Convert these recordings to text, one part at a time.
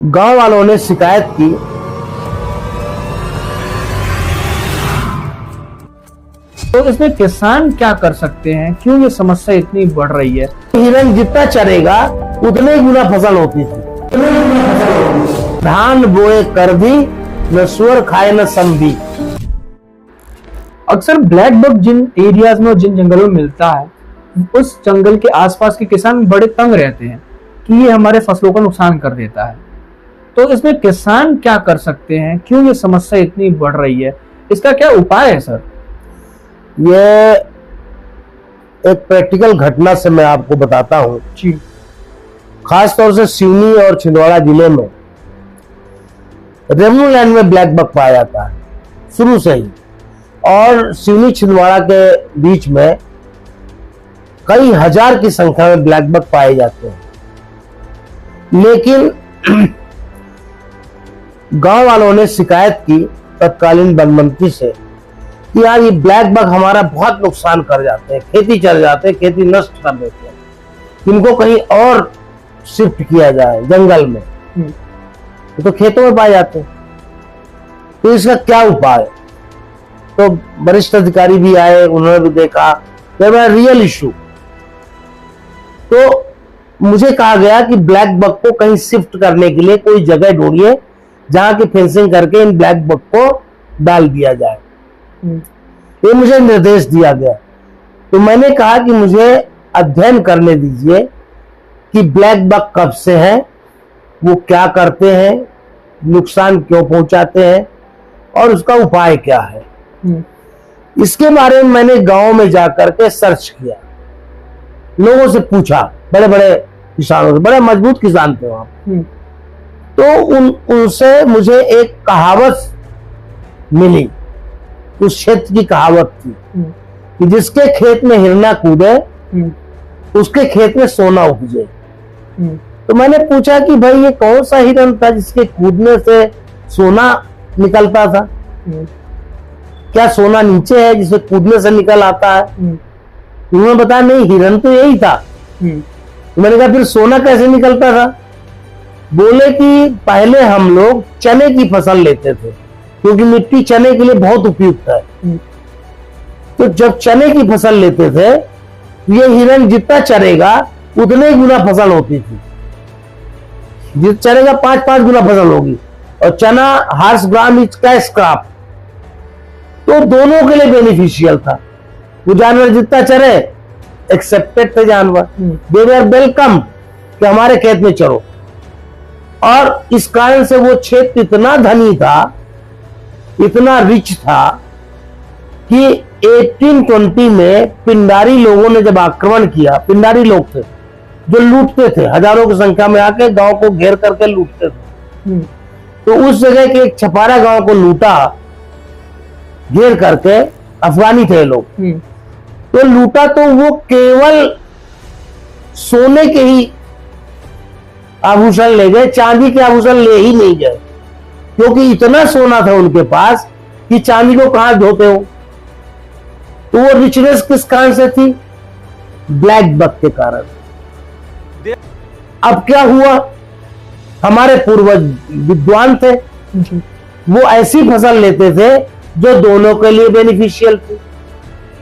गांव वालों ने शिकायत की। तो इसमें किसान क्या कर सकते हैं? क्यों ये समस्या इतनी बढ़ रही है? हिरन जितना चरेगा उतने ही गुना फसल होती थी। धान बोए कर भी न सुअर खाए न समधी। अक्सर ब्लैक बग जिन एरियाज में और जिन जंगलों में मिलता है, उस जंगल के आसपास के किसान बड़े तंग रहते हैं कि ये हमारे फसलों को नुकसान कर देता है। तो इसमें किसान क्या कर सकते हैं? क्यों ये समस्या इतनी बढ़ रही है? इसका क्या उपाय है सर? ये एक प्रैक्टिकल घटना से मैं आपको बताता हूँ। जी। खास तौर से सिवनी और छिंदवाड़ा जिले में रेमू लैंड में ब्लैक बग पाया जाता है शुरू से ही, और सिवनी छिंदवाड़ा के बीच में कई हजार की संख्या में ब्लैक बग पाए जाते हैं। लेकिन गांव वालों ने शिकायत की तत्कालीन वन मंत्री से कि यार ये ब्लैक बग हमारा बहुत नुकसान कर जाते हैं, खेती चल जाते हैं, खेती नष्ट कर देते हैं, इनको कहीं और शिफ्ट किया जाए जंगल में। तो खेतों में पाए जाते हैं, तो इसका क्या उपाय? तो वरिष्ठ अधिकारी भी आए, उन्होंने भी देखा रियल इशू। तो मुझे कहा गया कि ब्लैक बग को कहीं शिफ्ट करने के लिए कोई जगह ढूंढिए जहां की फेंसिंग करके इन ब्लैक बग को डाल दिया जाए। ये मुझे निर्देश दिया गया। तो मैंने कहा कि मुझे अध्ययन करने दीजिए कि ब्लैक बग कब से है, वो क्या करते हैं, नुकसान क्यों पहुंचाते हैं और उसका उपाय क्या है। इसके बारे में मैंने गांव में जाकर के सर्च किया, लोगों से पूछा, बड़े बड़े किसानों से, बड़े मजबूत किसान थे वहां। तो उनसे मुझे एक कहावत मिली, उस क्षेत्र की कहावत थी कि जिसके खेत में हिरना कूदे उसके खेत में सोना उपजे। तो मैंने पूछा कि भाई ये कौन सा हिरन था जिसके कूदने से सोना निकलता था? क्या सोना नीचे है जिसे कूदने से निकल आता है? उन्होंने बताया नहीं, हिरन तो यही था। तो मैंने कहा फिर सोना कैसे निकलता था? बोले कि पहले हम लोग चने की फसल लेते थे क्योंकि मिट्टी चने के लिए बहुत उपयुक्त है। तो जब चने की फसल लेते थे, ये हिरन जितना चरेगा उतने गुना फसल होती थी। जितना चरेगा 5-5 गुना फसल होगी। और चना horse gram is cash crop, तो दोनों के लिए बेनिफिशियल था। वो जानवर जितना चरे एक्सेप्टेड थे जानवर, दे वर वेलकम कि हमारे खेत में चरो। और इस कारण से वो क्षेत्र इतना धनी था, इतना रिच था कि 1820 में पिंडारी लोगों ने जब आक्रमण किया, पिंडारी लोग थे जो लूटते थे, हजारों की संख्या में आके गांव को घेर करके लूटते थे। तो उस जगह के एक छपारा गांव को लूटा घेर करके, अफगानी थे लोग। तो लूटा तो वो केवल सोने के ही आभूषण ले गए, चांदी के आभूषण ले ही नहीं गए, क्योंकि इतना सोना था उनके पास कि चांदी को कहां धोते हो। तो वो रिचनेस किस कारण से थी? ब्लैक बग के कारण। अब क्या हुआ? हमारे पूर्वज विद्वान थे, वो ऐसी फसल लेते थे जो दोनों के लिए बेनिफिशियल थी,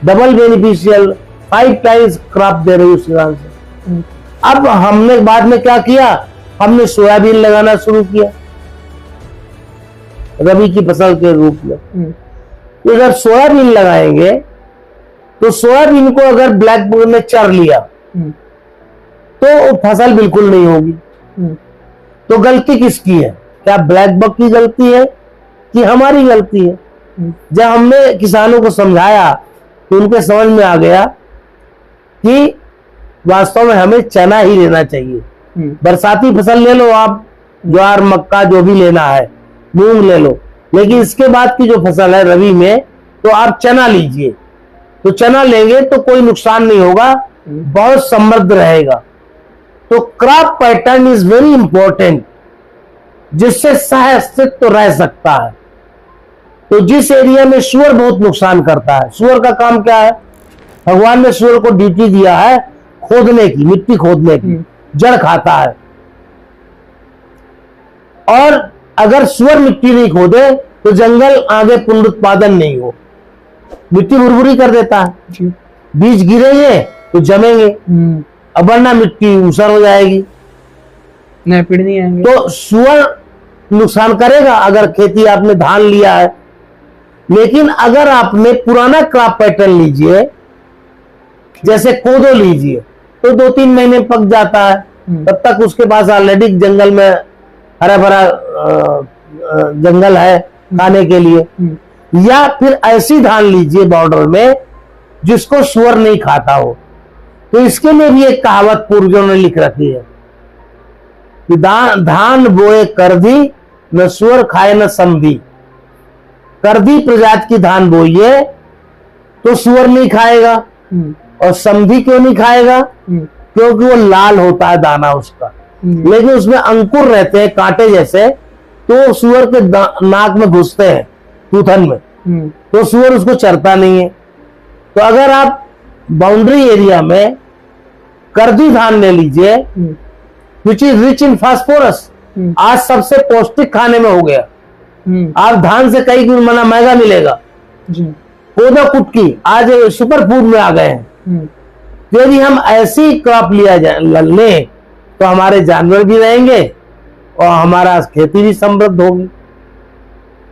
डबल बेनिफिशियल, 5 टाइम्स क्रॉप दे रही उस कारण से। अब हमने बाद में क्या किया? हमने सोयाबीन लगाना शुरू किया रबी की फसल के रूप में। तो जब सोयाबीन लगाएंगे तो सोयाबीन को अगर ब्लैक बग ने चर लिया तो फसल बिल्कुल नहीं होगी। तो गलती किसकी है? क्या ब्लैक बग की गलती है कि हमारी गलती है? जब हमने किसानों को समझाया तो उनके समझ में आ गया कि वास्तव में हमें चना ही लेना चाहिए। बरसाती फसल ले लो आप, ज्वार मक्का जो भी लेना है, मूंग ले लो, लेकिन इसके बाद की जो फसल है रबी में, तो आप चना लीजिए। तो चना लेंगे तो कोई नुकसान नहीं होगा, बहुत समृद्ध रहेगा। तो crop pattern is very important, जिससे सह अस्तित्व तो रह सकता है। तो जिस एरिया में सुअर बहुत नुकसान करता है, सुअर का काम क्या है? भगवान ने सुअर को ड्यूटी दिया है खोदने की, मिट्टी खोदने की, जड़ खाता है। और अगर सुअर मिट्टी नहीं खोदे तो जंगल आगे पुनरुत्पादन नहीं हो, मिट्टी भुरभुरी कर देता है, जी। बीज गिरेंगे तो जमेंगे, अब वरना मिट्टी ऊसर हो जाएगी, नए पेड़ नहीं आएंगे। तो सुअर नुकसान करेगा अगर खेती आपने धान लिया है। लेकिन अगर आपने पुराना क्रॉप पैटर्न लीजिए, जैसे कोदो लीजिए, तो 2-3 महीने पक जाता है, तब तक उसके पास ऑलरेडी जंगल में हरा भरा जंगल है खाने के लिए। या फिर ऐसी धान लीजिए बॉर्डर में जिसको सुअर नहीं खाता हो। तो इसके लिए भी एक कहावत पूर्वजों ने लिख रखी है कि धान बोए करधी, न सुअर खाए न समधी। करधी प्रजाति की धान बोइए तो सुअर नहीं खाएगा, और समधी क्यों नहीं खाएगा? क्योंकि वो लाल होता है दाना उसका, लेकिन उसमें अंकुर रहते हैं कांटे जैसे, तो सुअर के नाक में घुसते हैं थूथन में, तो सुअर उसको चरता नहीं है। तो अगर आप बाउंड्री एरिया में करदी धान ले लीजिए, which is rich in phosphorus, आज सबसे पौष्टिक खाने में हो गया। आप धान से कई गुना महंगा मिलेगा। कोदो कुटकी आज सुपर फूड में आ गए हैं। यदि हम ऐसी क्रॉप लें तो हमारे जानवर भी रहेंगे और हमारा खेती भी समृद्ध होगी।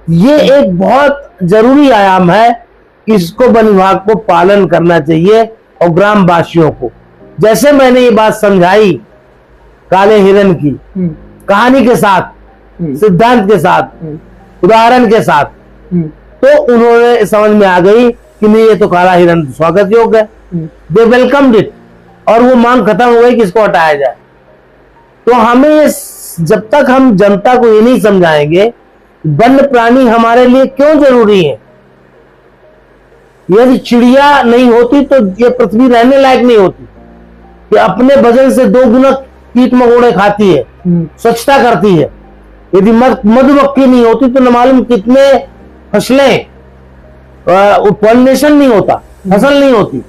ये एक बहुत जरूरी आयाम है, इसको वन विभाग को पालन करना चाहिए और ग्रामवासियों को। जैसे मैंने ये बात समझाई काले हिरन की कहानी के साथ, सिद्धांत के साथ, उदाहरण के साथ, तो उन्होंने समझ में आ गई कि नहीं ये तो काला हिरन स्वागत योग्य है। दे वेलकम्ड इट, और वो मांग खत्म हो गई कि इसको हटाया जाए। तो हमें ये, जब तक हम जनता को ये नहीं समझाएंगे वन्य प्राणी हमारे लिए क्यों जरूरी है, यदि चिड़िया नहीं होती तो ये पृथ्वी रहने लायक नहीं होती, कि अपने वजन से 2 गुना कीट मकोड़े खाती है, स्वच्छता करती है। यदि मधुमक्खी नहीं होती तो न मालूम कितने फसलें, पॉलिनेशन नहीं होता, फसल नहीं होती।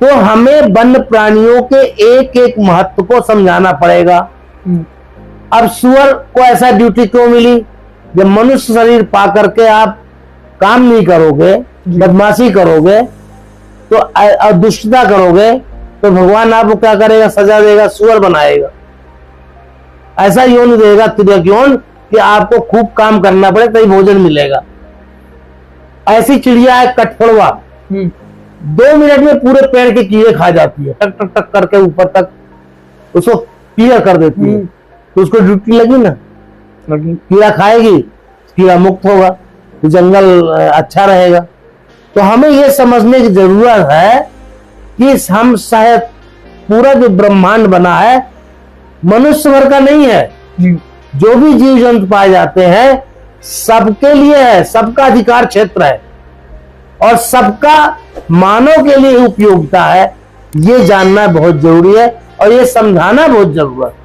तो हमें वन्य प्राणियों के एक एक महत्व को समझाना पड़ेगा। अब सुअर को ऐसा ड्यूटी क्यों मिली? जब मनुष्य शरीर पा करके आप काम नहीं करोगे, बदमाशी करोगे, तो दुष्टता करोगे, तो भगवान आपको क्या करेगा? सजा देगा, सुअर बनाएगा, ऐसा यौन देगा यौन कि आपको खूब काम करना पड़े तभी भोजन मिलेगा। ऐसी चिड़िया है कठफोड़वा, 2 मिनट में पूरे पेड़ के कीड़े खा जाती है, टक टक टक करके ऊपर तक उसको क्लियर कर देती है। तो उसको ड्यूटी लगी ना, कीड़ा खाएगी, कीड़ा मुक्त होगा, तो जंगल अच्छा रहेगा। तो हमें यह समझने की जरूरत है कि हम शायद पूरा जो ब्रह्मांड बना है मनुष्य भर का नहीं है, जो भी जीव जंतु पाए जाते हैं सबके लिए है, सबका अधिकार क्षेत्र है और सबका मानव के लिए उपयोगिता है। ये जानना बहुत जरूरी है और ये समझाना बहुत जरूरी है।